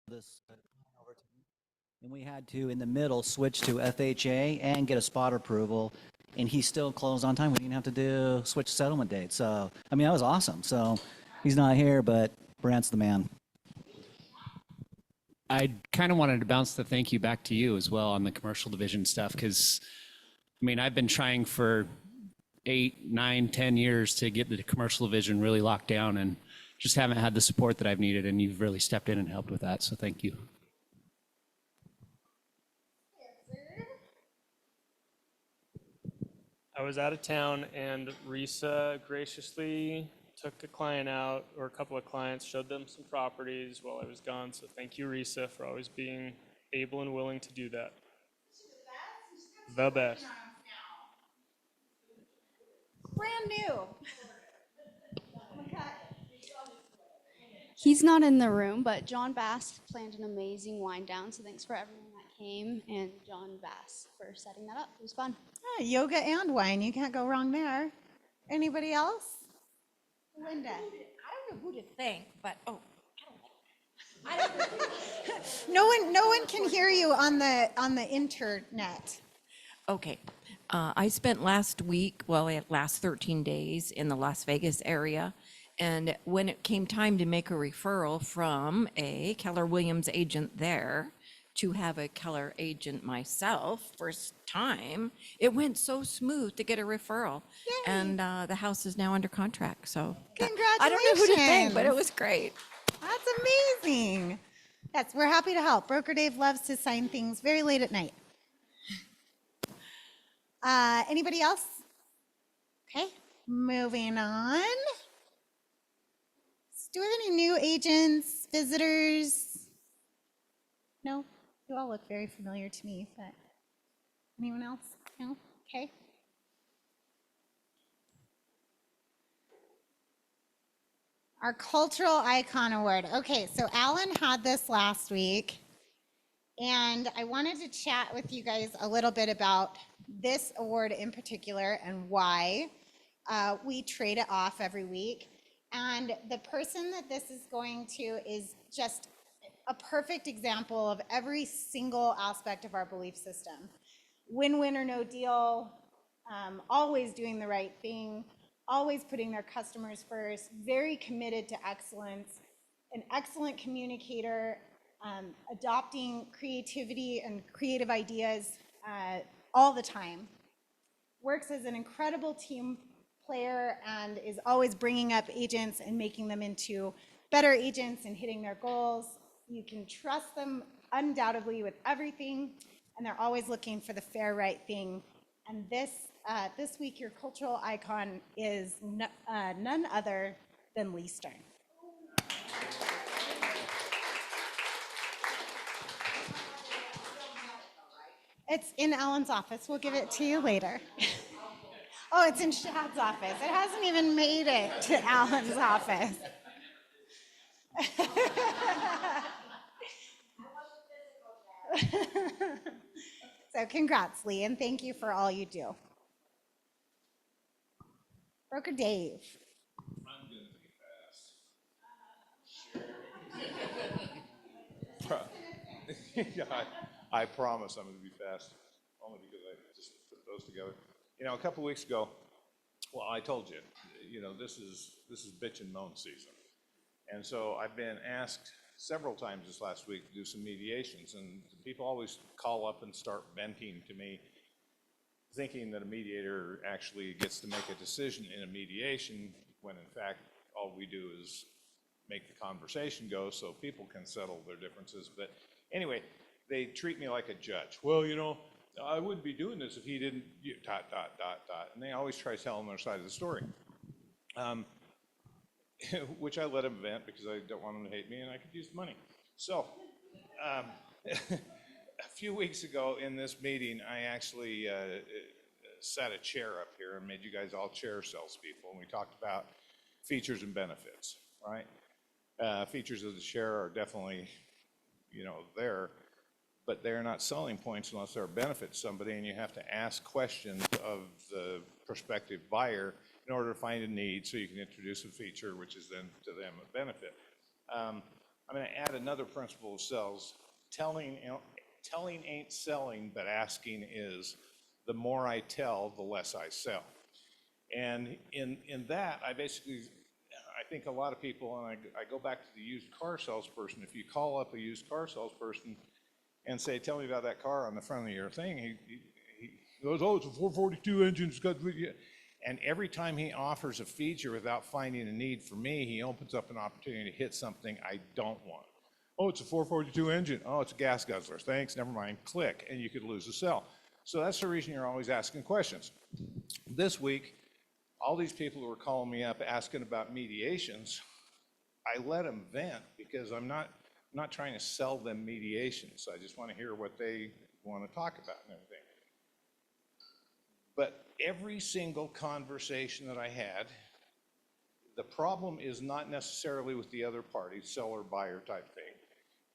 this over to me. And we had to, in the middle, switch to FHA and get a spot approval, and he still closed on time. We didn't have to switch settlement date. So, I mean, that was awesome. So he's not here, but Brant's the man. I kind of wanted to bounce the thank you back to you as well on the commercial division stuff, because, I mean, I've been trying for 8, 9, 10 years to get the commercial division really locked down and just haven't had the support that I've needed, and you've really stepped in and helped with that, so thank you. I was out of town and Risa graciously took a client out, or a couple of clients, showed them some properties while I was gone. So thank you, Risa, for always being able and willing to do that. The best. Brand new. He's not in the room, but John Bass planned an amazing wind down. So thanks for everyone that came and John Bass for setting that up. It was fun. Yoga and wine. You can't go wrong there. Anybody else? Linda. I don't know who to thank, but I don't know. No one can hear you on the internet. Okay. I spent last 13 days in the Las Vegas area. And when it came time to make a referral from a Keller Williams agent there to have a Keller agent myself, first time, it went so smooth to get a referral. Yay. And the house is now under contract. So Congratulations. I don't know who to thank, but it was great. That's amazing. Yes, we're happy to help. Broker Dave loves to sign things very late at night. Anybody else? Okay, moving on. Do we have any new agents, visitors? No? You all look very familiar to me, but anyone else? No? Okay. Our Cultural Icon Award. Okay, so Alan had this last week, and I wanted to chat with you guys a little bit about this award in particular and why. We trade it off every week. And the person that this is going to is just a perfect example of every single aspect of our belief system. Win-win or no deal, always doing the right thing, always putting their customers first, very committed to excellence, an excellent communicator, adopting creativity and creative ideas all the time, works as an incredible team player and is always bringing up agents and making them into better agents and hitting their goals. You can trust them undoubtedly with everything, and they're always looking for the fair, right thing. And this week, your cultural icon is none other than Lee Stern. It's in Alan's office. We'll give it to you later. Oh, it's in Shad's office. It hasn't even made it to Alan's office. So congrats, Lee, and thank you for all you do. Broker Dave. I'm going to be fast. Yeah, I promise I'm going to be fast, only because I just put those together. You know, a couple weeks ago, well, I told you, this is bitch and moan season. And so I've been asked several times this last week to do some mediations, and people always call up and start venting to me, thinking that a mediator actually gets to make a decision in a mediation, when in fact, all we do is make the conversation go so people can settle their differences. But anyway, they treat me like a judge. Well, I wouldn't be doing this if he didn't, ... And they always try telling their side of the story, which I let them vent because I don't want them to hate me and I could use the money. So a few weeks ago in this meeting, I actually set a chair up here and made you guys all chair salespeople, and we talked about features and benefits, right? Features of the share are definitely, there, but they're not selling points unless they're a benefit to somebody, and you have to ask questions of the prospective buyer in order to find a need so you can introduce a feature which is then to them a benefit. I'm going to add another principle of sales. Telling ain't selling, but asking is. The more I tell, the less I sell. And in that, I think a lot of people, and I go back to the used car salesperson. If you call up a used car salesperson and say, tell me about that car on the front of your thing, he goes, oh, it's a 442 engine. It's got, and every time he offers a feature without finding a need for me, he opens up an opportunity to hit something I don't want. Oh, it's a 442 engine. Oh, it's a gas guzzler. Thanks, never mind. Click, and you could lose a sale. So that's the reason you're always asking questions. This week, all these people who were calling me up asking about mediations, I let them vent because I'm not trying to sell them mediations. I just want to hear what they want to talk about and everything. But every single conversation that I had, the problem is not necessarily with the other party, seller, buyer type thing.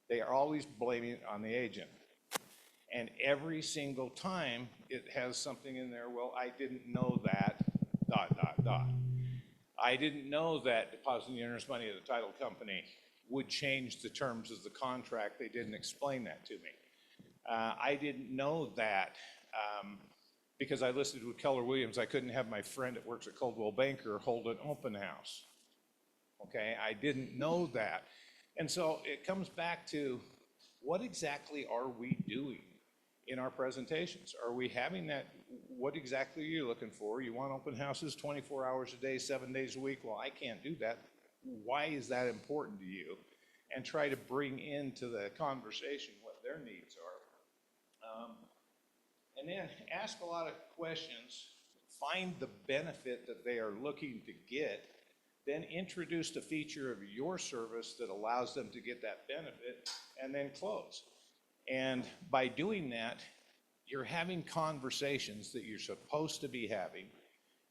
They are always blaming it on the agent. And every single time it has something in there, well, I didn't know that, ... I didn't know that depositing the earnest money of the title company would change the terms of the contract. They didn't explain that to me. I didn't know that because I listed with Keller Williams, I couldn't have my friend that works at Coldwell Banker hold an open house. Okay, I didn't know that. And so it comes back to what exactly are we doing in our presentations? Are we having that? What exactly are you looking for? You want open houses 24 hours a day, 7 days a week? Well, I can't do that. Why is that important to you? And try to bring into the conversation what their needs are. And then ask a lot of questions, find the benefit that they are looking to get, then introduce the feature of your service that allows them to get that benefit, and then close. And by doing that, you're having conversations that you're supposed to be having.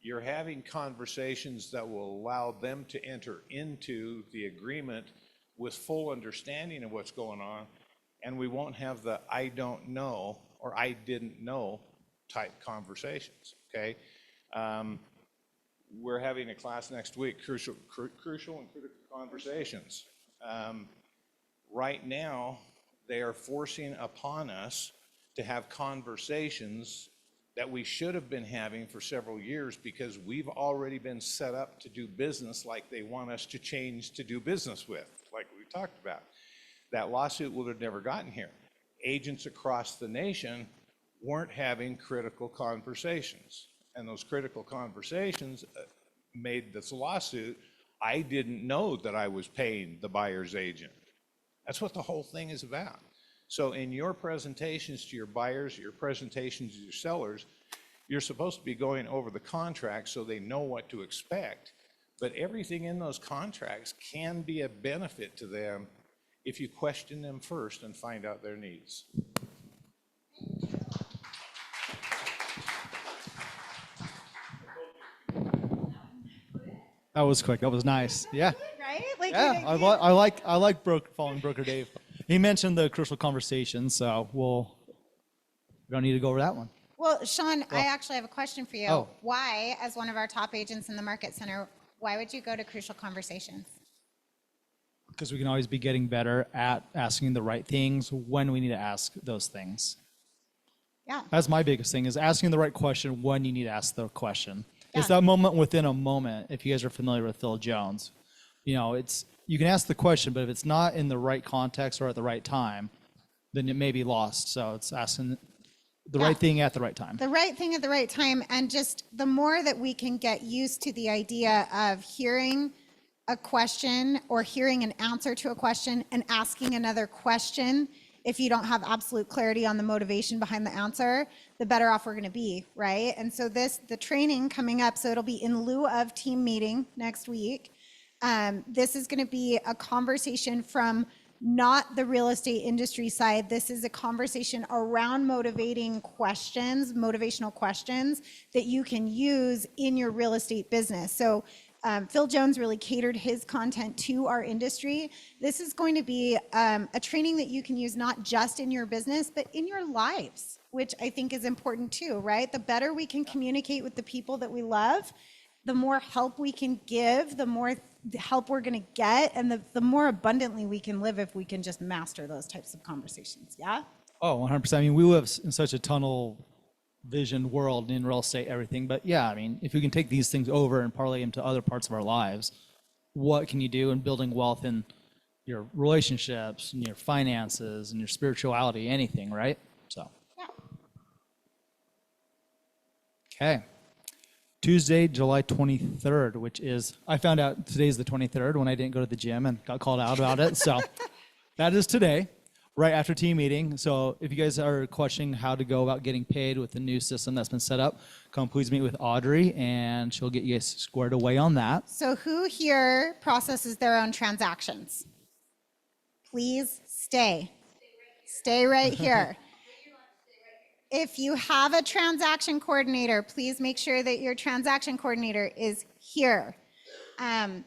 You're having conversations that will allow them to enter into the agreement with full understanding of what's going on, and we won't have the I don't know or I didn't know type conversations, okay? We're having a class next week, crucial and critical conversations. Right now, they are forcing upon us to have conversations that we should have been having for several years because we've already been set up to do business like they want us to change to do business with, like we talked about. That lawsuit would have never gotten here. Agents across the nation weren't having critical conversations. And those critical conversations made this lawsuit. I didn't know that I was paying the buyer's agent. That's what the whole thing is about. So in your presentations to your buyers, your presentations to your sellers, you're supposed to be going over the contract so they know what to expect. But everything in those contracts can be a benefit to them if you question them first and find out their needs. That was quick. That was nice. Yeah. Right? Like, Yeah. I like following Broker Dave. He mentioned the crucial conversation, so we don't need to go over that one. Well, Sean, I actually have a question for you. Oh. Why, as one of our top agents in the Market Center, why would you go to Crucial Conversations? Because we can always be getting better at asking the right things when we need to ask those things. Yeah. That's my biggest thing, is asking the right question when you need to ask the question. Yeah. It's that moment within a moment. If you guys are familiar with Phil Jones, you can ask the question, but if it's not in the right context or at the right time, then it may be lost. So it's asking the right thing at the right time. The right thing at the right time. And just the more that we can get used to the idea of hearing a question or hearing an answer to a question and asking another question, if you don't have absolute clarity on the motivation behind the answer, the better off we're going to be, right? And so the training coming up, so it'll be in lieu of team meeting next week. This is going to be a conversation from not the real estate industry side. This is a conversation around motivational questions that you can use in your real estate business. So Phil Jones really catered his content to our industry. This is going to be a training that you can use not just in your business, but in your lives, which I think is important too, right? The better we can communicate with the people that we love, the more help we can give, the more the help we're going to get and the more abundantly we can live if we can just master those types of conversations. Yeah. Oh, 100%. I mean, we live in such a tunnel vision world in real estate, everything. But yeah, I mean, if we can take these things over and parlay into other parts of our lives, what can you do in building wealth in your relationships and your finances and your spirituality, anything, right? So. Yeah. Okay. Tuesday, July 23rd, which is, I found out today's the 23rd when I didn't go to the gym and got called out about it. So that is today, right after team meeting. So if you guys are questioning how to go about getting paid with the new system that's been set up, come please meet with Audrey and she'll get you guys squared away on that. So who here processes their own transactions? Please stay. Stay right here. If you have a transaction coordinator, please make sure that your transaction coordinator is here. And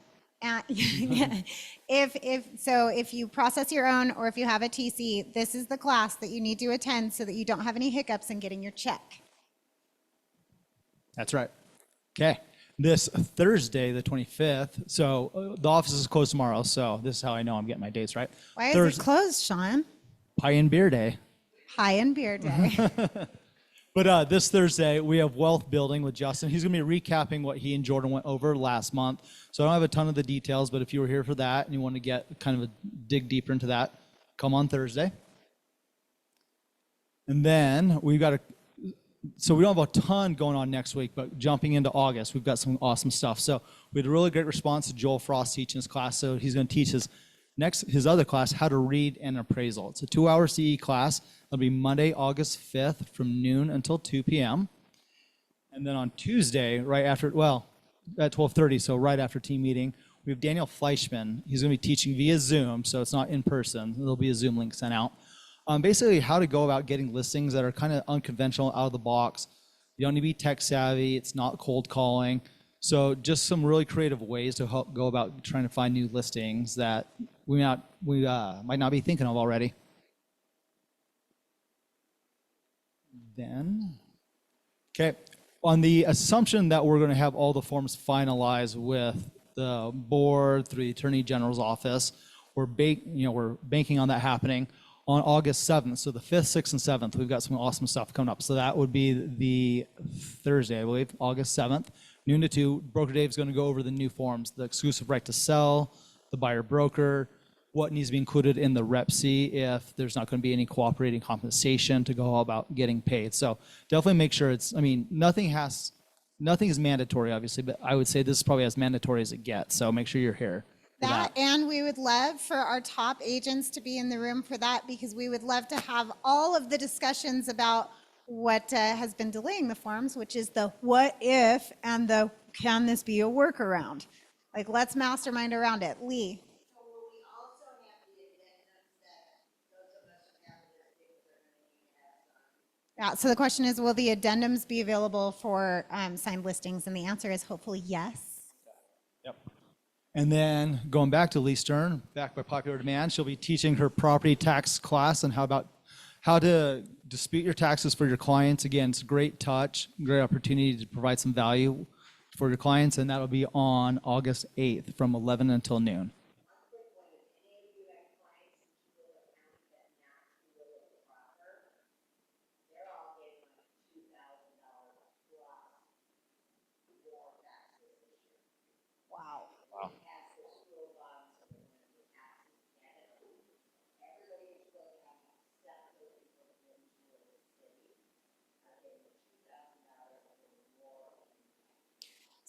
if you process your own or if you have a TC, this is the class that you need to attend so that you don't have any hiccups in getting your check. That's right. Okay. This Thursday, the 25th. So the office is closed tomorrow. So this is how I know I'm getting my dates right. Why is it closed, Sean? Pie and Beer Day. Pie and Beer Day. But this Thursday, we have wealth building with Justin. He's going to be recapping what he and Jordan went over last month. So I don't have a ton of the details, but if you were here for that and you want to get kind of a dig deeper into that, come on Thursday. And then we've got so we don't have a ton going on next week, but jumping into August, we've got some awesome stuff. So we had a really great response to Joel Frost teaching his class. So he's going to teach his other class, how to read an appraisal. It's a 2-hour CE class. It'll be Monday, August 5th from noon until 2 p.m. And then on Tuesday, right after, at 12:30, so right after team meeting, we have Daniel Fleischman. He's going to be teaching via Zoom, so it's not in person. There'll be a Zoom link sent out. Basically how to go about getting listings that are kind of unconventional, out of the box. You don't need to be tech savvy. It's not cold calling. So just some really creative ways to help go about trying to find new listings that we might not be thinking of already. Then, okay, on the assumption that we're going to have all the forms finalized with the board through the Attorney General's office, we're banking on that happening on August 7th. So the 5th, 6th, and 7th, we've got some awesome stuff coming up. So that would be the Thursday, I believe, August 7th, noon to 2. Broker Dave's going to go over the new forms, the exclusive right to sell, the buyer broker, what needs to be included in the rep C if there's not going to be any cooperating compensation to go about getting paid. So definitely make sure nothing is mandatory, obviously, but I would say this is probably as mandatory as it gets. So make sure you're here. That, and we would love for our top agents to be in the room for that, because we would love to have all of the discussions about what has been delaying the forms, which is the what if and the can this be a workaround? Like, let's mastermind around it. Lee. Yeah, so the question is, will the addendums be available for signed listings? And the answer is hopefully yes. Yep. And then going back to Lee Stern, back by popular demand, she'll be teaching her property tax class and how to dispute your taxes for your clients. Again, it's a great touch, great opportunity to provide some value for your clients, and that'll be on August 8th from 11 until noon. Wow.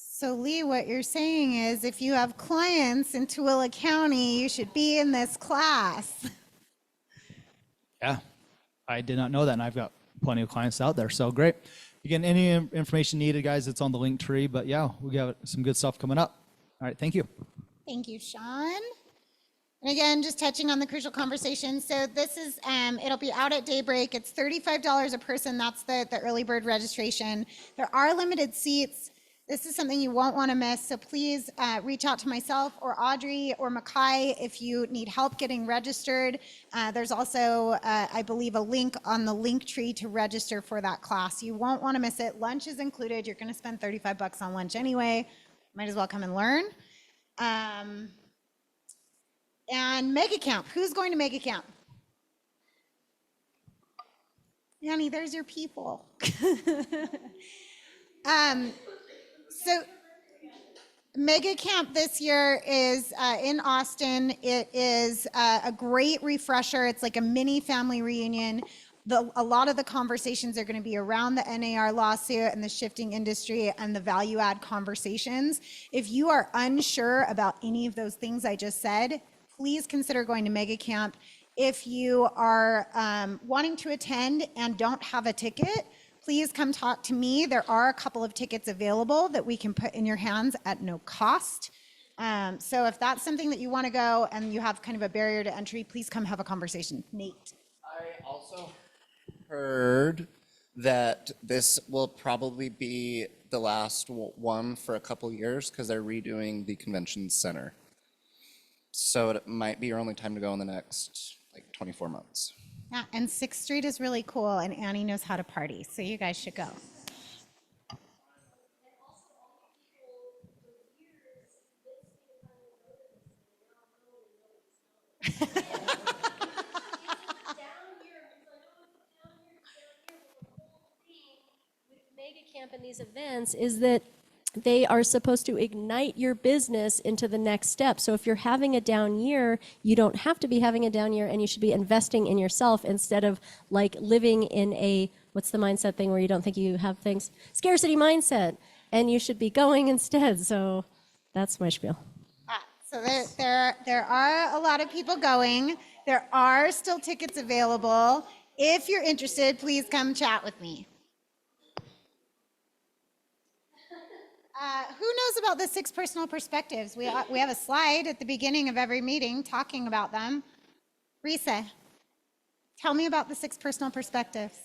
So Lee, what you're saying is if you have clients in Tooele County, you should be in this class. Yeah, I did not know that, and I've got plenty of clients out there, so great. Again, any information needed, guys, it's on the link tree, but yeah, we got some good stuff coming up. All right, thank you. Thank you, Sean. And again, just touching on the crucial conversation. So this is, it'll be out at daybreak. It's $35 a person. That's the early bird registration. There are limited seats. This is something you won't want to miss. So please reach out to myself or Audrey or Makai if you need help getting registered. There's also, I believe, a link on the link tree to register for that class. You won't want to miss it. Lunch is included. You're going to spend $35 on lunch anyway. Might as well come and learn. And Mega Camp. Who's going to Mega Camp? Annie, there's your people. So Mega Camp this year is in Austin. It is a great refresher. It's like a mini family reunion. A lot of the conversations are going to be around the NAR lawsuit and the shifting industry and the value add conversations. If you are unsure about any of those things I just said, please consider going to Mega Camp. If you are wanting to attend and don't have a ticket, please come talk to me. There are a couple of tickets available that we can put in your hands at no cost. So if that's something that you want to go and you have kind of a barrier to entry, please come have a conversation. Nate. I also heard that this will probably be the last one for a couple years because they're redoing the convention center. So it might be your only time to go in the next like 24 months. Yeah, and 6th Street is really cool, and Annie knows how to party, so you guys should go. Mega Camp and these events is that they are supposed to ignite your business into the next step. So if you're having a down year, you don't have to be having a down year, and you should be investing in yourself instead of like living in a, what's the mindset thing where you don't think you have things? Scarcity mindset. And you should be going instead. So that's my spiel. So there are a lot of people going. There are still tickets available. If you're interested, please come chat with me. Who knows about the 6 personal perspectives? We have a slide at the beginning of every meeting talking about them. Risa, tell me about the 6 personal perspectives.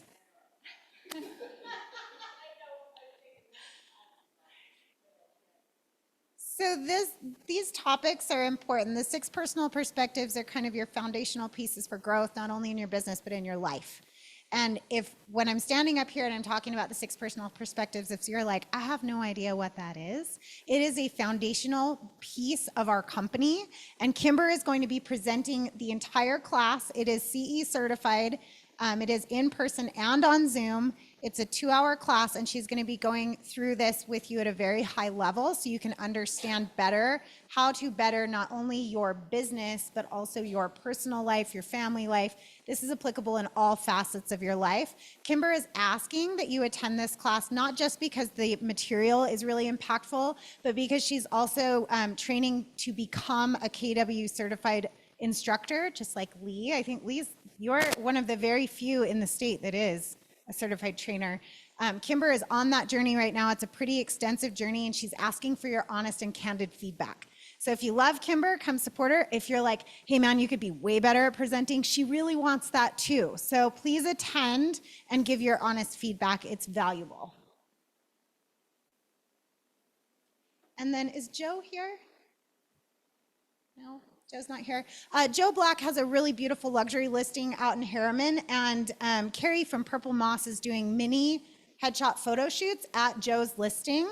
So these topics are important. The 6 personal perspectives are kind of your foundational pieces for growth, not only in your business, but in your life. And when I'm standing up here and I'm talking about the 6 personal perspectives, if you're like, I have no idea what that is, it is a foundational piece of our company. And Kimber is going to be presenting the entire class. It is CE certified. It is in person and on Zoom. It's a 2-hour class, and she's going to be going through this with you at a very high level so you can understand better how to better not only your business, but also your personal life, your family life. This is applicable in all facets of your life. Kimber is asking that you attend this class, not just because the material is really impactful, but because she's also training to become a KW certified instructor, just like Lee. I think you're one of the very few in the state that is a certified trainer. Kimber is on that journey right now. It's a pretty extensive journey, and she's asking for your honest and candid feedback. So if you love Kimber, come support her. If you're like, hey man, you could be way better at presenting, she really wants that too. So please attend and give your honest feedback. It's valuable. And then is Joe here? No? Joe's not here. Joe Black has a really beautiful luxury listing out in Harriman, and Carrie from Purple Moss is doing mini headshot photo shoots at Joe's listing.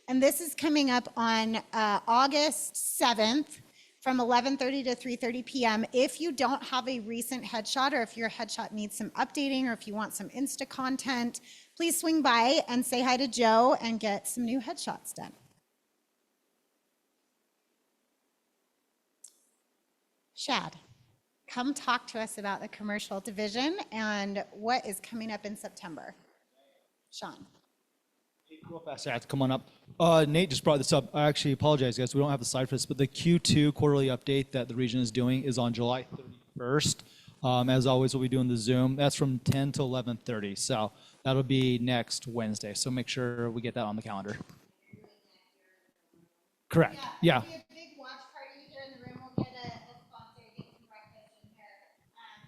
And this is coming up on August 7th from 11:30 to 3:30 p.m. If you don't have a recent headshot, or if your headshot needs some updating, or if you want some Insta content, please swing by and say hi to Joe and get some new headshots done. Shad, come talk to us about the commercial division and what is coming up in September. Sean. Real fast, I have to come on up. Nate just brought this up. I actually apologize, guys. We don't have the slide for this, but the Q2 quarterly update that the region is doing is on July 31st. As always, we'll be doing the Zoom. That's from 10 to 11:30. So that'll be next Wednesday. So make sure we get that on the calendar. Correct. Yeah. It'll be a big watch party here in the room. We'll get a sponsor, get some breakfast in here.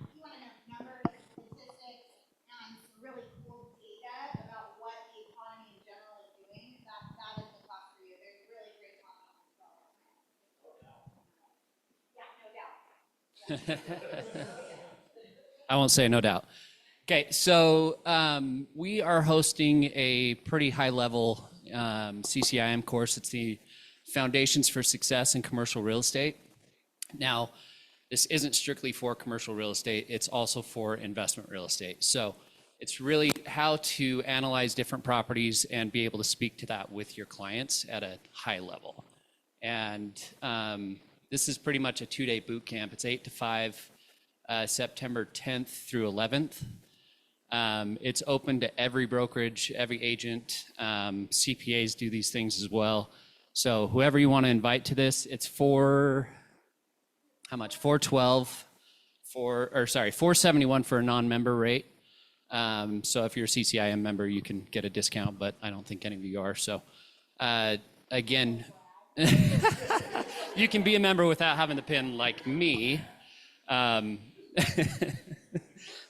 If you want to know numbers, statistics, and some really cool data about what the economy in general is doing, that is the class for you. There's really great content as well. Yeah, no doubt. I won't say no doubt. Okay, so we are hosting a pretty high-level CCIM course. It's the Foundations for Success in Commercial Real Estate. Now, this isn't strictly for commercial real estate, it's also for investment real estate. So it's really how to analyze different properties and be able to speak to that with your clients at a high level. And this is pretty much a 2-day boot camp. It's 8 to 5, September 10th through 11th. It's open to every brokerage, every agent. CPAs do these things as well. So whoever you want to invite to this, it's for, how much? $471 for a non-member rate. So if you're a CCIM member, you can get a discount, but I don't think any of you are. So again, you can be a member without having the pin like me. But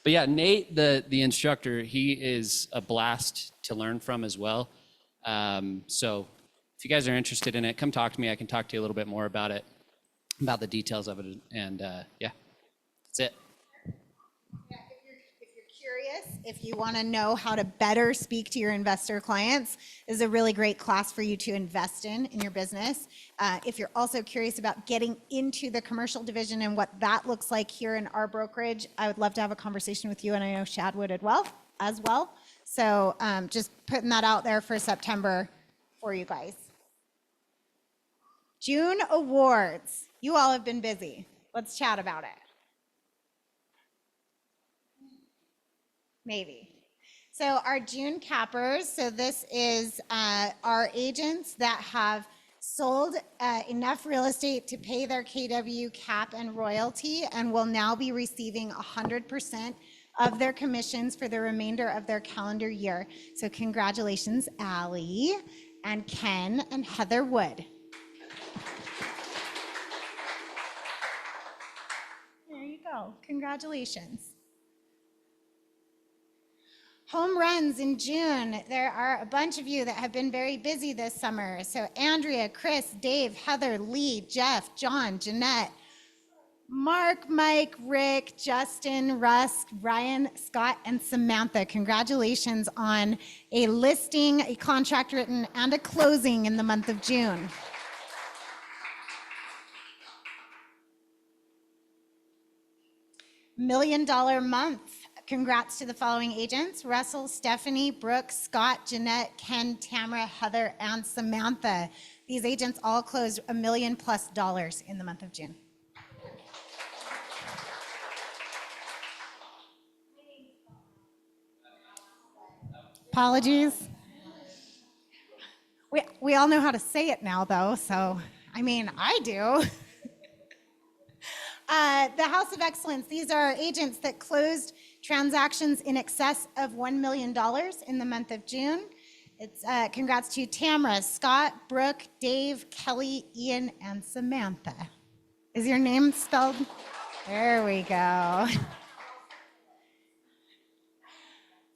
yeah, Nate, the instructor, he is a blast to learn from as well. So if you guys are interested in it, come talk to me. I can talk to you a little bit more about it, about the details of it. And yeah, that's it. Yeah, if you're curious, if you want to know how to better speak to your investor clients, this is a really great class for you to invest in your business. If you're also curious about getting into the commercial division and what that looks like here in our brokerage, I would love to have a conversation with you, and I know Shad would as well. So just putting that out there for September for you guys. June awards. You all have been busy. Let's chat about it. Maybe. So our June cappers, so this is our agents that have sold enough real estate to pay their KW cap and royalty and will now be receiving 100% of their commissions for the remainder of their calendar year. So congratulations, Allie and Ken and Heather Wood. There you go. Congratulations. Home runs in June. There are a bunch of you that have been very busy this summer. So Andrea, Chris, Dave, Heather, Lee, Jeff, John, Jeanette, Mark, Mike, Rick, Justin, Russ, Ryan, Scott, and Samantha. Congratulations on a listing, a contract written, and a closing in the month of June. $1 million month. Congrats to the following agents: Russell, Stephanie, Brooke, Scott, Jeanette, Ken, Tamara, Heather, and Samantha. These agents all closed $1 million+ in the month of June. Apologies. We all know how to say it now, though, so, I mean, I do. The House of Excellence, these are agents that closed transactions in excess of $1 million in the month of June. It's congrats to Tamara, Scott, Brooke, Dave, Kelly, Ian, and Samantha. Is your name spelled? There we go.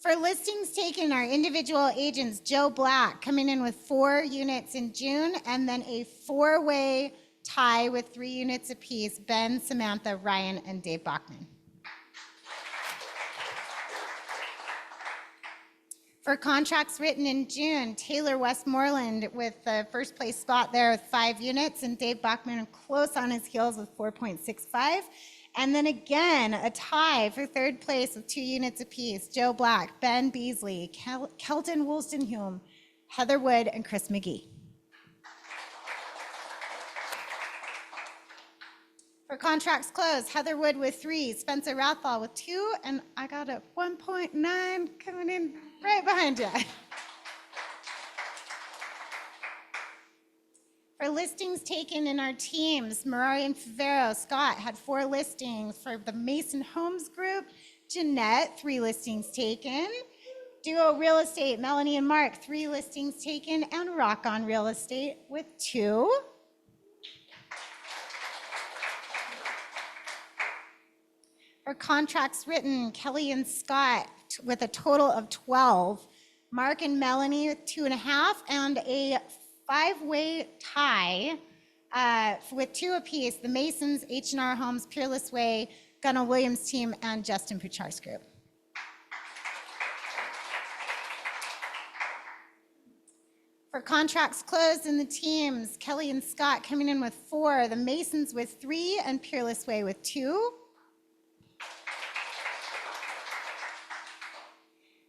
For listings taken, our individual agents, Joe Black coming in with 4 units in June, and then a 4-way tie with 3 units apiece, Ben, Samantha, Ryan, and Dave Bachman. For contracts written in June, Taylor Westmoreland with the first place spot there with 5 units, and Dave Bachman close on his heels with 4.65. And then again, a tie for 3rd place with 2 units apiece, Joe Black, Ben Beasley, Kelton Woolstenhume, Heather Wood, and Chris McGee. For contracts closed, Heather Wood with 3, Spencer Rathball with 2, and I got a 1.9 coming in right behind you. For listings taken in our teams, Marari and Favero, Scott had 4 listings. For the Mason Homes Group, Jeanette, 3 listings taken. Duo Real Estate, Melanie and Mark, 3 listings taken, and Rock On Real Estate with 2. For contracts written, Kelly and Scott with a total of 12. Mark and Melanie with 2.5, and a 5-way tie with 2 apiece, the Masons, H&R Homes, Peerless Way, Gunnar Williams Team, and Justin Puchar's group. For contracts closed in the teams, Kelly and Scott coming in with 4, the Masons with 3, and Peerless Way with 2.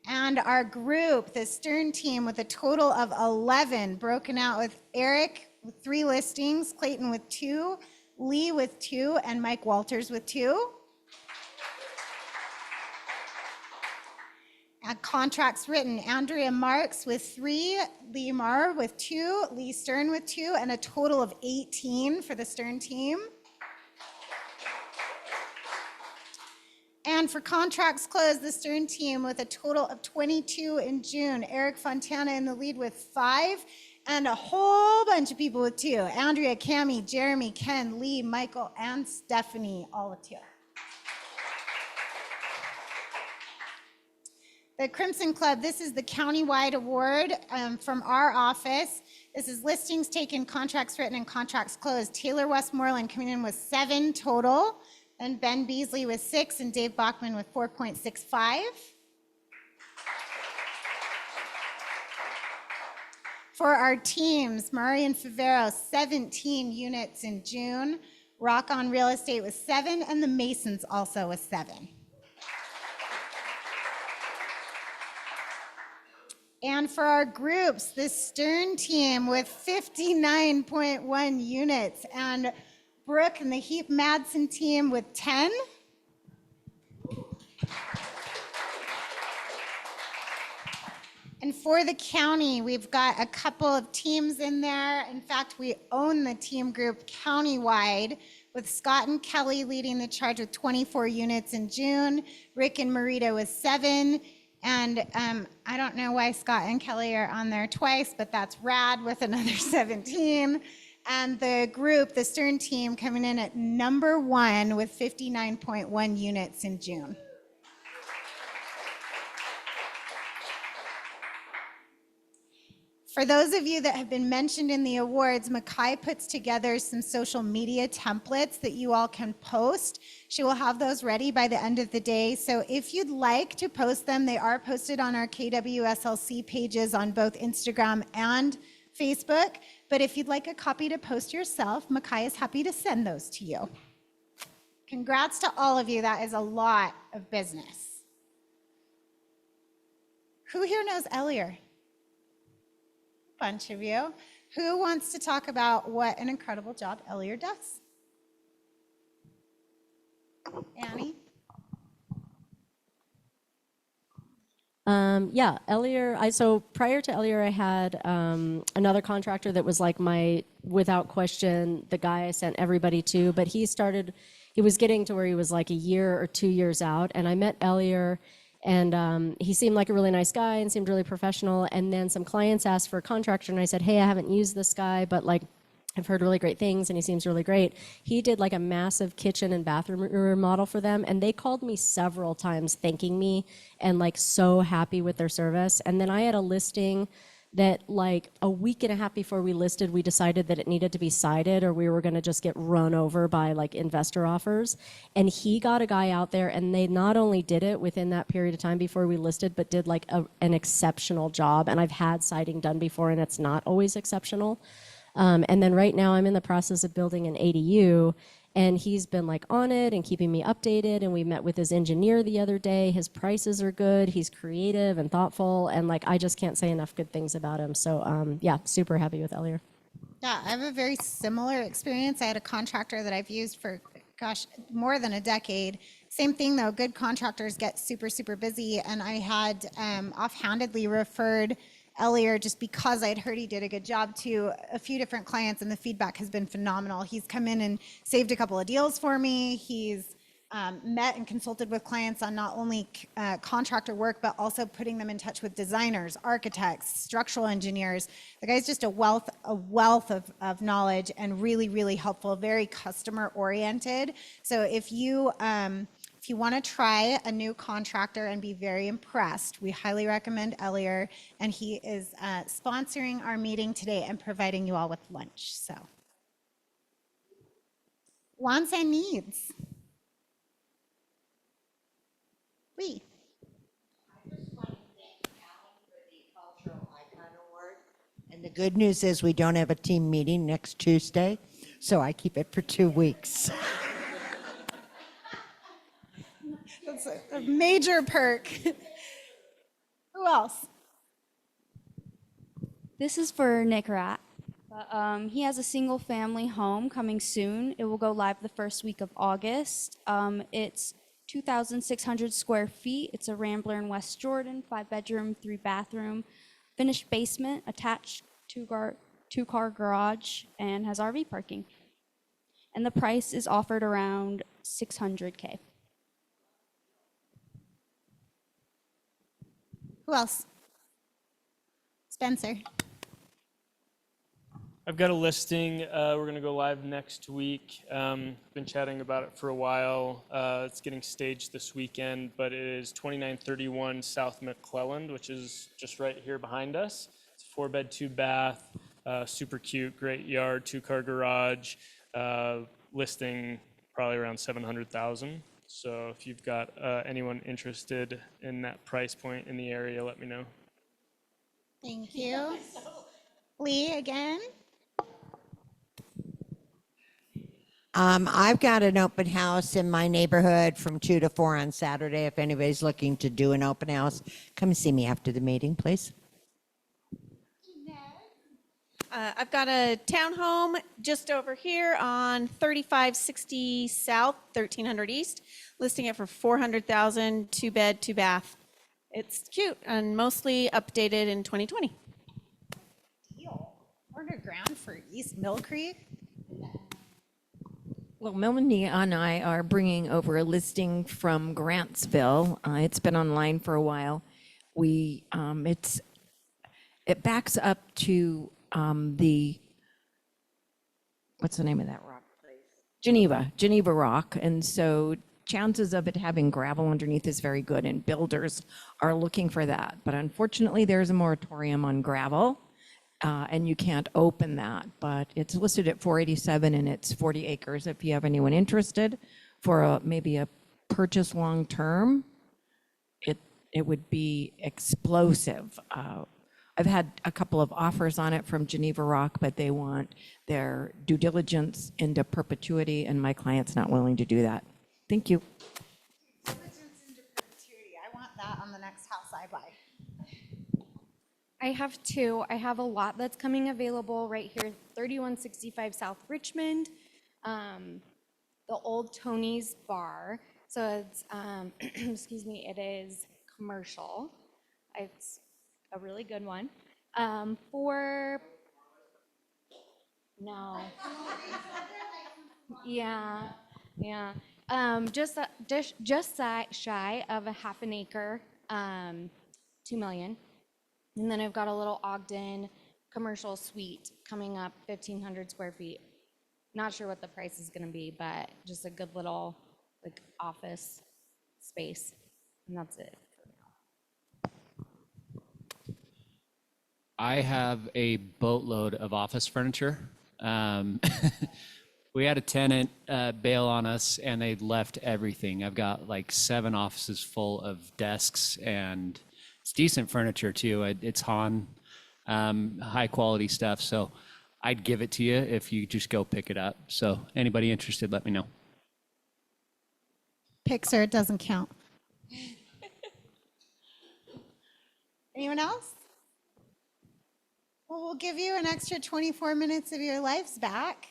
And our group, the Stern team, with a total of 11, broken out with Eric with 3 listings, Clayton with 2, Lee with 2, and Mike Walters with 2. Contracts written, Andrea Marks with 3, Lee Marr with 2, Lee Stern with 2, and a total of 18 for the Stern team. And for contracts closed, the Stern team with a total of 22 in June. Eric Fontana in the lead with 5, and a whole bunch of people with 2. Andrea, Cami, Jeremy, Ken, Lee, Michael, and Stephanie, all with 2. The Crimson Club, this is the countywide award from our office. This is listings taken, contracts written, and contracts closed. Taylor Westmoreland coming in with 7 total, and Ben Beasley with 6, and Dave Bachman with 4.65. For our teams, Murray and Favero, 17 units in June. Rock On Real Estate with 7, and the Masons also with 7. And for our groups, the Stern team with 59.1 units, and Brooke and the Heap Madsen team with 10. And for the county, we've got a couple of teams in there. In fact, we own the team group countywide, with Scott and Kelly leading the charge with 24 units in June, Rick and Marita with 7. And I don't know why Scott and Kelly are on there twice, but that's rad with another 17. And the group, the Stern team, coming in at number 1 with 59.1 units in June. For those of you that have been mentioned in the awards, Makai puts together some social media templates that you all can post. She will have those ready by the end of the day. So if you'd like to post them, they are posted on our KW SLC pages on both Instagram and Facebook. But if you'd like a copy to post yourself, Makai is happy to send those to you. Congrats to all of you. That is a lot of business. Who here knows Elier? Bunch of you. Who wants to talk about what an incredible job Elier does? Annie? Yeah, Elier, so prior to Elier, I had another contractor that was like without question, the guy I sent everybody to, but he was getting to where he was like a year or 2 years out, and I met Elier, and he seemed like a really nice guy and seemed really professional, and then some clients asked for a contractor, and I said, hey, I haven't used this guy, but like, I've heard really great things and he seems really great. He did like a massive kitchen and bathroom remodel for them, and they called me several times thanking me and like so happy with their service. And then I had a listing that like a week and a half before we listed, we decided that it needed to be sided or we were gonna just get run over by like investor offers. And he got a guy out there, and they not only did it within that period of time before we listed, but did like an exceptional job. And I've had siding done before and it's not always exceptional. And then right now I'm in the process of building an ADU, and he's been like on it and keeping me updated. And we met with his engineer the other day. His prices are good. He's creative and thoughtful. And like, I just can't say enough good things about him. So yeah, super happy with Elier. Yeah, I have a very similar experience. I had a contractor that I've used for, gosh, more than a decade. Same thing though, good contractors get super, super busy. And I had offhandedly referred Elier, just because I'd heard he did a good job, to a few different clients, and the feedback has been phenomenal. He's come in and saved a couple of deals for me. He's met and consulted with clients on not only contractor work, but also putting them in touch with designers, architects, structural engineers. The guy's just a wealth of knowledge, and really, really helpful, very customer oriented. So if you want to try a new contractor and be very impressed, we highly recommend Elier, and he is sponsoring our meeting today and providing you all with lunch. So, wants and needs. We. I just want to thank Alan for the Cultural Icon Award, and The good news is we don't have a team meeting next Tuesday, so I keep it for 2 weeks. That's a major perk. Who else? This is for Nick Rat. He has a single family home coming soon. It will go live the first week of August. It's 2,600 square feet. It's a Rambler in West Jordan, 5-bedroom, 3-bathroom, finished basement, attached two-car garage, and has RV parking. And the price is offered around $600K. Who else? Spencer. I've got a listing. We're going to go live next week. Been chatting about it for a while. It's getting staged this weekend, but it is 2931 South McClelland, which is just right here behind us. It's a 4-bed, 2-bath, super cute, great yard, 2-car garage. Listing probably around 700,000. So if you've got anyone interested in that price point in the area, let me know. Thank you. Lee again. I've got an open house in my neighborhood from 2 to 4 on Saturday. If anybody's looking to do an open house, come see me after the meeting, please. I've got a townhome just over here on 3560 South, 1300 East, listing it for 400,000, 2-bed, 2-bath. It's cute and mostly updated in 2020. Deal. Underground for East Mill Creek. Well, Melanie and I are bringing over a listing from Grantsville. It's been online for a while. It backs up to what's the name of that rock place? Geneva Rock. And so chances of it having gravel underneath is very good, and builders are looking for that. But unfortunately, there's a moratorium on gravel, and you can't open that. But it's listed at 487, and it's 40 acres. If you have anyone interested for maybe a purchase long-term, it would be explosive. I've had a couple of offers on it from Geneva Rock, but they want their due diligence into perpetuity, and my client's not willing to do that. Thank you. Diligence into perpetuity. I want that on the next house I buy. I have two. I have a lot that's coming available right here, 3165 South Richmond, the Old Tony's Bar. So it's, excuse me, it is commercial. It's a really good one. No. Yeah. Just shy of a half an acre, 2 million. And then I've got a little Ogden commercial suite coming up, 1,500 square feet. Not sure what the price is going to be, but just a good little office space, and that's it. I have a boatload of office furniture. We had a tenant bail on us, and they left everything. I've got like 7 offices full of desks, and it's decent furniture too. It's Han, high quality stuff. So I'd give it to you if you just go pick it up. So anybody interested, let me know. Pixar, it doesn't count. Anyone else? Well, we'll give you an extra 24 minutes of your lives back.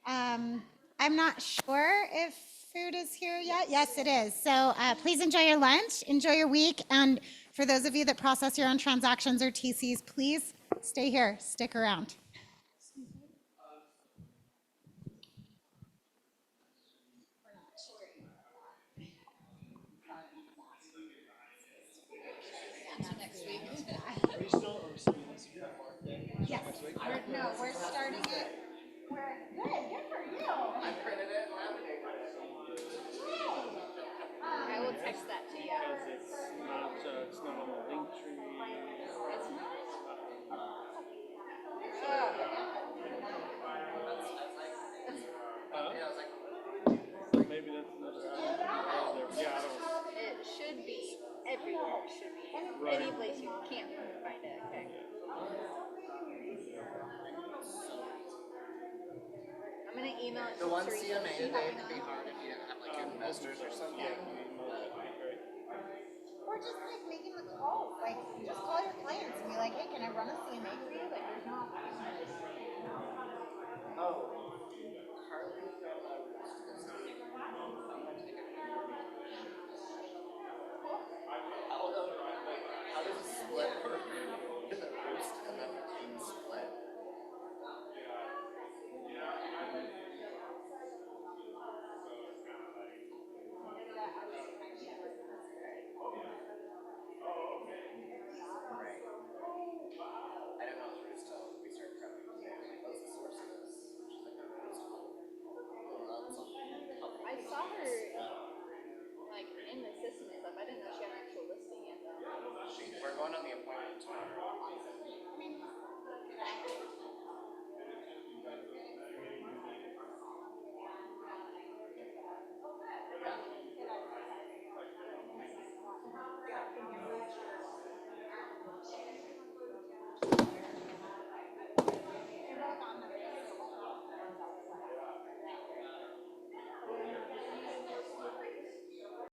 I'm not sure if food is here yet. Yes, it is. So please enjoy your lunch, enjoy your week, and for those of you that process your own transactions or TCs, please stay here, stick around. Yes. No, we're starting it. Good for you. I printed it and laminated it. I will text that to you. It's not on the link tree. Maybe that's yeah, It should be everywhere. It should be any place you can't find it. Okay. I'm gonna email it to The one Teresa. CMA today could be hard if you have like investors or something. Or just like making the calls, like just call your clients and be like, hey, can I run a CMA for you? Like there's no.